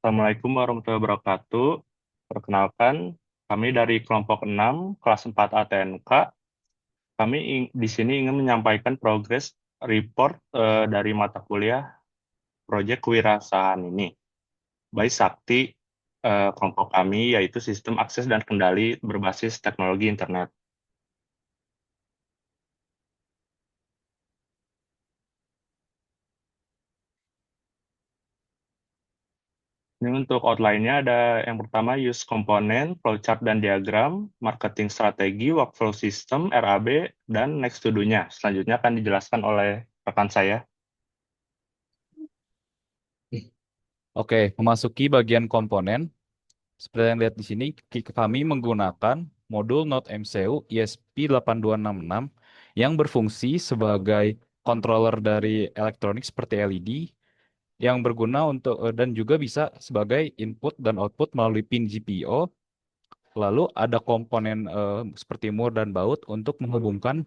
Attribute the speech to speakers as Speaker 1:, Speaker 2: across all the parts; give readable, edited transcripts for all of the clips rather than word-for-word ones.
Speaker 1: Assalamualaikum warahmatullahi wabarakatuh. Perkenalkan, kami dari kelompok 6, kelas 4 ATNK. Kami di sini ingin menyampaikan progres report dari mata kuliah proyek kewirausahaan ini. Baik Sakti, kelompok kami yaitu sistem akses dan kendali berbasis teknologi internet. Ini untuk outline-nya ada yang pertama use komponen, flowchart dan diagram, marketing strategi, workflow system, RAB, dan next to do-nya. Selanjutnya akan dijelaskan oleh rekan saya.
Speaker 2: Oke, memasuki bagian komponen. Seperti yang lihat di sini, kami menggunakan modul Node MCU ESP8266 yang berfungsi sebagai controller dari elektronik seperti LED yang berguna untuk dan juga bisa sebagai input dan output melalui pin GPIO. Lalu ada komponen seperti mur dan baut untuk menghubungkan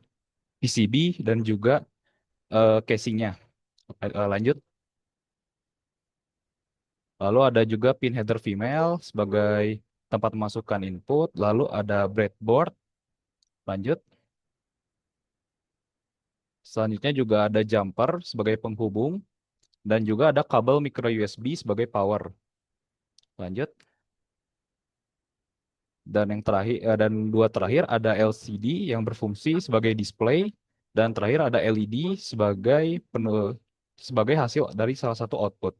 Speaker 2: PCB dan juga casingnya. Lanjut. Lalu ada juga pin header female sebagai tempat memasukkan input. Lalu ada breadboard. Lanjut. Selanjutnya juga ada jumper sebagai penghubung. Dan juga ada kabel micro USB sebagai power. Lanjut. Dan yang terakhir dan dua terakhir ada LCD yang berfungsi sebagai display. Dan terakhir ada LED sebagai hasil dari salah satu output.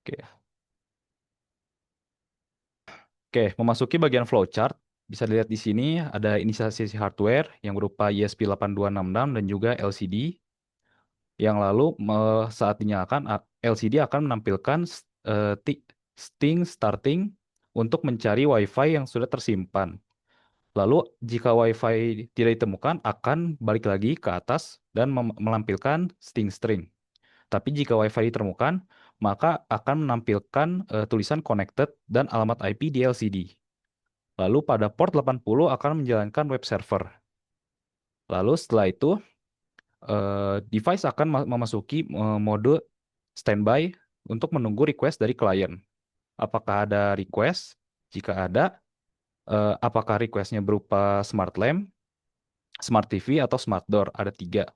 Speaker 2: Oke. Oke, memasuki bagian flowchart, bisa dilihat di sini ada inisialisasi hardware yang berupa ESP8266 dan juga LCD. Yang lalu saat dinyalakan LCD akan menampilkan sting starting untuk mencari WiFi yang sudah tersimpan. Lalu jika WiFi tidak ditemukan akan balik lagi ke atas dan melampilkan sting string. Tapi jika WiFi ditemukan, maka akan menampilkan tulisan connected dan alamat IP di LCD. Lalu pada port 80 akan menjalankan web server. Lalu setelah itu, device akan memasuki mode standby untuk menunggu request dari klien. Apakah ada request? Jika ada, apakah requestnya berupa smart lamp, smart TV, atau smart door? Ada 3.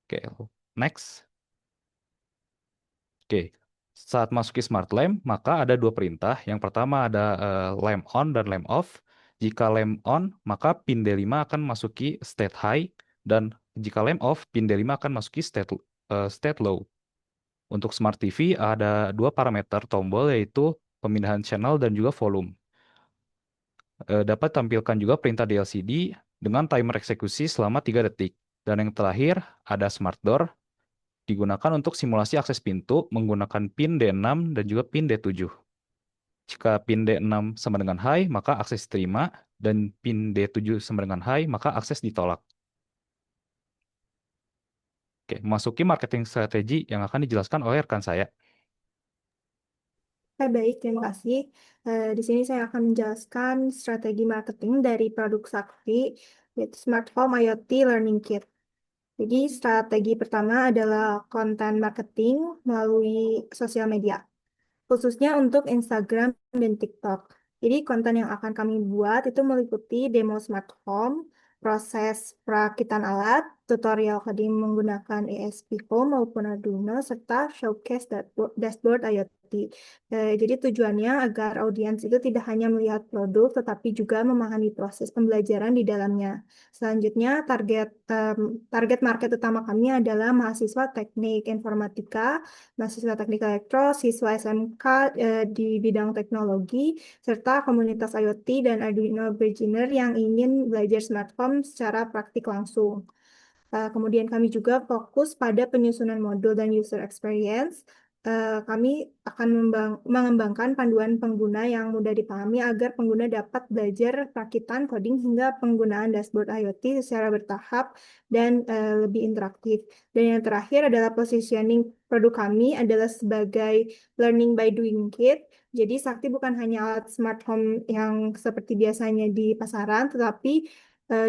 Speaker 2: Oke, next. Oke, saat masuki smart lamp, maka ada 2 perintah. Yang pertama ada lamp on dan lamp off. Jika lamp on, maka pin D5 akan masuki state high, dan jika lamp off, pin D5 akan masuki state low. Untuk smart TV ada 2 parameter tombol, yaitu pemindahan channel dan juga volume. Dapat tampilkan juga perintah di LCD dengan timer eksekusi selama 3 detik. Dan yang terakhir ada smart door, digunakan untuk simulasi akses pintu menggunakan pin D6 dan juga pin D7. Jika pin D6 sama dengan high, maka akses diterima, dan pin D7 sama dengan high, maka akses ditolak. Oke, memasuki marketing strategi yang akan dijelaskan oleh rekan saya.
Speaker 3: Baik, terima kasih. Di sini saya akan menjelaskan strategi marketing dari produk Sakti, yaitu Smart Home IoT Learning Kit. Jadi, strategi pertama adalah konten marketing melalui sosial media, khususnya untuk Instagram dan TikTok. Jadi, konten yang akan kami buat itu meliputi demo smart home, proses perakitan alat, tutorial coding menggunakan ESP Home maupun Arduino, serta showcase dashboard IoT. Jadi tujuannya agar audiens itu tidak hanya melihat produk, tetapi juga memahami proses pembelajaran di dalamnya. Selanjutnya, target market utama kami adalah mahasiswa teknik informatika, mahasiswa teknik elektro, siswa SMK di bidang teknologi, serta komunitas IoT dan Arduino beginner yang ingin belajar smart home secara praktik langsung. Kemudian kami juga fokus pada penyusunan modul dan user experience. Kami akan mengembangkan panduan pengguna yang mudah dipahami agar pengguna dapat belajar perakitan coding hingga penggunaan dashboard IoT secara bertahap dan lebih interaktif. Dan yang terakhir adalah positioning produk kami adalah sebagai learning by doing kit. Jadi Sakti bukan hanya alat smart home yang seperti biasanya di pasaran, tetapi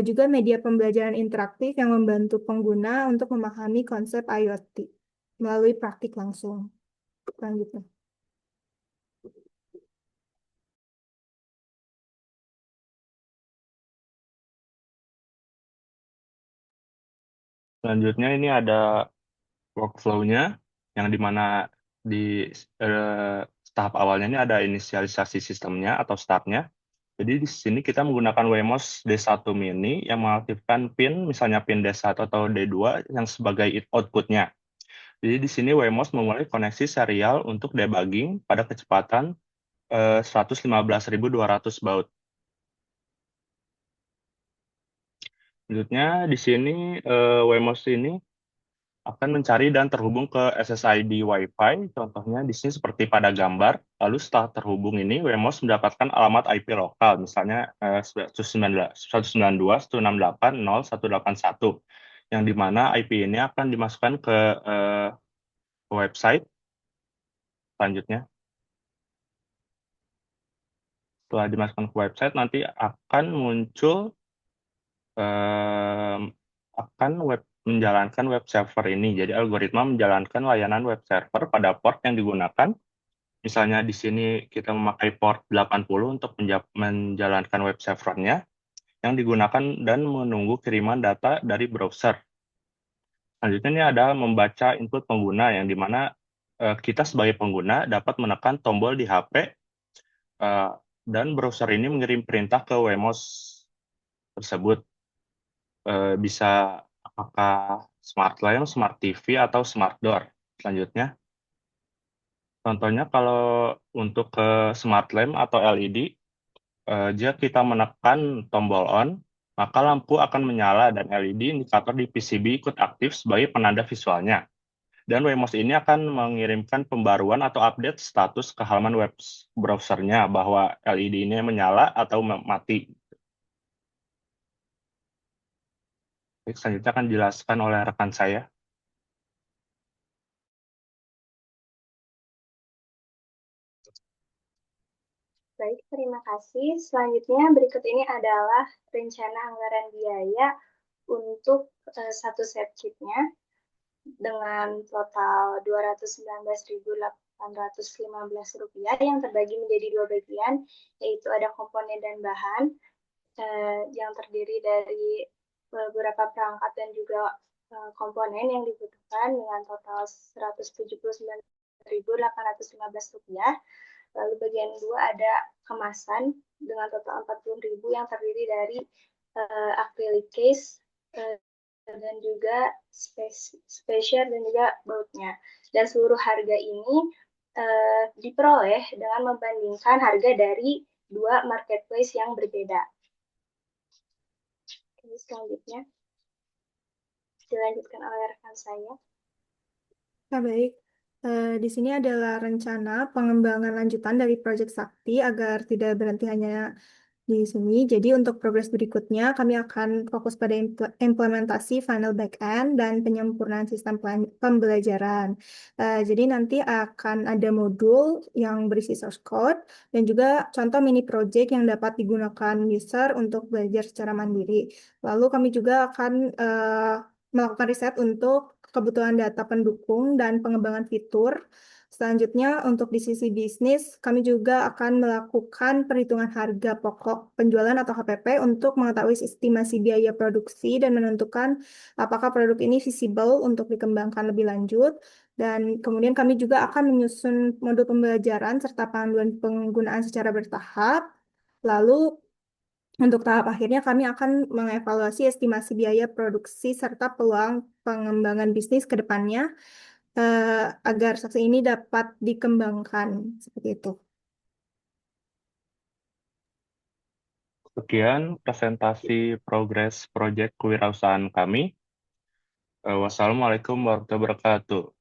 Speaker 3: juga media pembelajaran interaktif yang membantu pengguna untuk memahami konsep IoT melalui praktik langsung. selanjutnya.
Speaker 1: Selanjutnya ini ada workflow-nya yang dimana di tahap awalnya ini ada inisialisasi sistemnya atau start-nya. Jadi di sini kita menggunakan Wemos D1 Mini yang mengaktifkan pin, misalnya pin D1 atau D2 yang sebagai output-nya. Jadi di sini Wemos memulai koneksi serial untuk debugging pada kecepatan 115.200 baud. Selanjutnya di sini Wemos ini akan mencari dan terhubung ke SSID Wi-Fi. Contohnya di sini seperti pada gambar. Lalu setelah terhubung ini, Wemos mendapatkan alamat IP lokal, misalnya 192.168.0.181, yang dimana IP ini akan dimasukkan ke website selanjutnya. Setelah dimasukkan ke website, nanti akan muncul menjalankan web server ini. Jadi algoritma menjalankan layanan web server pada port yang digunakan. Misalnya di sini kita memakai port 80 untuk menjalankan web servernya yang digunakan dan menunggu kiriman data dari browser. Selanjutnya ini ada membaca input pengguna yang dimana kita sebagai pengguna dapat menekan tombol di HP dan browser ini mengirim perintah ke Wemos tersebut. Bisa apakah Smart Lamp, Smart TV, atau Smart Door. Selanjutnya, contohnya kalau untuk ke Smart Lamp atau LED, jika kita menekan tombol on, maka lampu akan menyala dan LED indikator di PCB ikut aktif sebagai penanda visualnya. Dan Wemos ini akan mengirimkan pembaruan atau update status ke halaman web browsernya bahwa LED ini menyala atau mati. Baik, selanjutnya akan dijelaskan oleh rekan saya.
Speaker 4: Baik, terima kasih. Selanjutnya berikut ini adalah rencana anggaran biaya untuk satu set chipnya dengan total Rp219.815 yang terbagi menjadi dua bagian, yaitu ada komponen dan bahan yang terdiri dari beberapa perangkat dan juga komponen yang dibutuhkan dengan total Rp179.815. Lalu bagian dua ada kemasan dengan total 40.000 yang terdiri dari acrylic case dan juga spesial dan juga bautnya. Dan seluruh harga ini diperoleh dengan membandingkan harga dari dua marketplace yang berbeda. Oke, selanjutnya dilanjutkan oleh rekan saya.
Speaker 3: Nah, baik. Di sini adalah rencana pengembangan lanjutan dari Proyek Sakti agar tidak berhenti hanya di sini. Jadi untuk progres berikutnya, kami akan fokus pada implementasi final backend dan penyempurnaan sistem pembelajaran. Jadi nanti akan ada modul yang berisi source code dan juga contoh mini project yang dapat digunakan user untuk belajar secara mandiri. Lalu kami juga akan melakukan riset untuk kebutuhan data pendukung dan pengembangan fitur. Selanjutnya, untuk di sisi bisnis, kami juga akan melakukan perhitungan harga pokok penjualan atau HPP untuk mengetahui estimasi biaya produksi dan menentukan apakah produk ini visible untuk dikembangkan lebih lanjut. Dan kemudian kami juga akan menyusun modul pembelajaran serta panduan penggunaan secara bertahap. Lalu, untuk tahap akhirnya, kami akan mengevaluasi estimasi biaya produksi serta peluang pengembangan bisnis ke depannya agar saksi ini dapat dikembangkan seperti itu.
Speaker 1: Sekian presentasi progres proyek kewirausahaan kami. Wassalamualaikum warahmatullahi wabarakatuh.